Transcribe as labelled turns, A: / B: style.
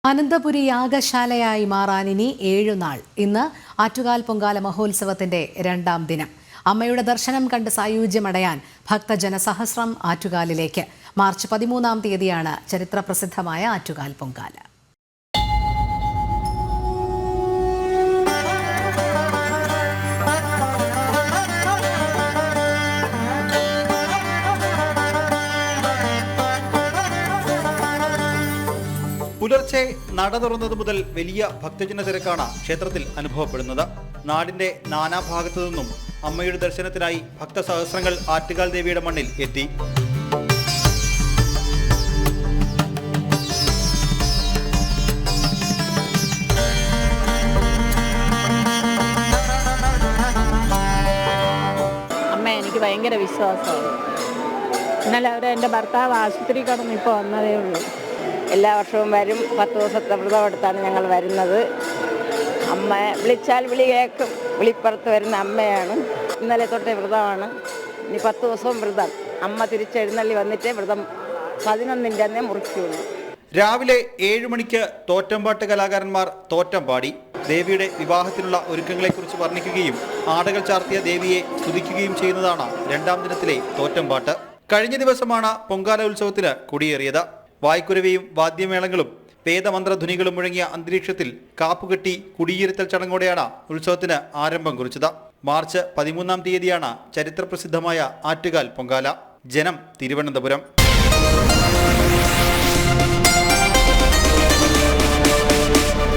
A: അനന്തപുരി യാഗശാലയായി മാറാൻ ഇനി 7 നാൾ. ഇന്ന് ആറ്റുകാൽ പൊങ്കാല മഹോത്സവത്തിന്റെ 2ാം ദിനം. അമ്മയുടെ ദർശനം കണ്ട് സായുജ്യമടയാൻ ഭക്തജനസഹസ്രം ആറ്റുകാലിലേക്ക്. മാർച്ച് 13-ാം തീയതിയാണ് ചരിത്രപ്രസിദ്ധമായ ആറ്റുകാൽ പൊങ്കാല.
B: പുലർച്ചെ നട തുറന്നത് മുതൽ വലിയ ഭക്തജന തിരക്കാണ് ക്ഷേത്രത്തിൽ അനുഭവപ്പെടുന്നത്. നാടിന്റെ നാനാഭാഗത്തു നിന്നും അമ്മയുടെ ദർശനത്തിനായി ഭക്തസഹസ്രങ്ങൾ ആറ്റുകാൽ ദേവിയുടെ മണ്ണിൽ എത്തി.
C: അമ്മ എനിക്ക് ഭയങ്കര വിശ്വാസമാണ്. ഇന്നലെ എൻ്റെ ഭർത്താവ് ആശുപത്രി കടന്ന് ഇപ്പോൾ വന്നതേ ഉള്ളൂ. എല്ലാ വർഷവും വരും. 10 ദിവസത്തെ വ്രതം എടുത്താണ് ഞങ്ങൾ വരുന്നത്. അമ്മ വിളിച്ചാൽ വിളി കേൾക്കും. വിളിപ്പുറത്ത് വരുന്ന അമ്മയാണ്. ഇന്നലെ തൊട്ടേ വ്രതമാണ്. ഇനി 10 ദിവസവും വ്രതം. അമ്മ തിരിച്ചെഴുന്നള്ളി വന്നിട്ടേ വ്രതം 11-ന്റെ അന്നേ മുറിക്കുള്ളൂ.
B: രാവിലെ 7 മണിക്ക് തോറ്റംപാട്ട് കലാകാരന്മാർ തോറ്റം പാടി ദേവിയുടെ വിവാഹത്തിനുള്ള ഒരുക്കങ്ങളെക്കുറിച്ച് വർണ്ണിക്കുകയും ആടകൾ ചാർത്തിയ ദേവിയെ സ്തുതിക്കുകയും ചെയ്യുന്നതാണ് 2ാം ദിനത്തിലെ തോറ്റംപാട്ട്. കഴിഞ്ഞ ദിവസമാണ് പൊങ്കാല ഉത്സവത്തിന് കൊടിയേറിയത്. വായ്ക്കുരവയും വാദ്യമേളങ്ങളും വേദമന്ത്രധ്വനികളും മുഴങ്ങിയ അന്തരീക്ഷത്തിൽ കാപ്പുകെട്ടി കുടിയിരുത്തൽ ചടങ്ങോടെയാണ് ഉത്സവത്തിന് ആരംഭം കുറിച്ചത്. മാർച്ച് 13-ാം തീയതിയാണ് ചരിത്രപ്രസിദ്ധമായ ആറ്റുകാൽ പൊങ്കാല. ജനം, തിരുവനന്തപുരം.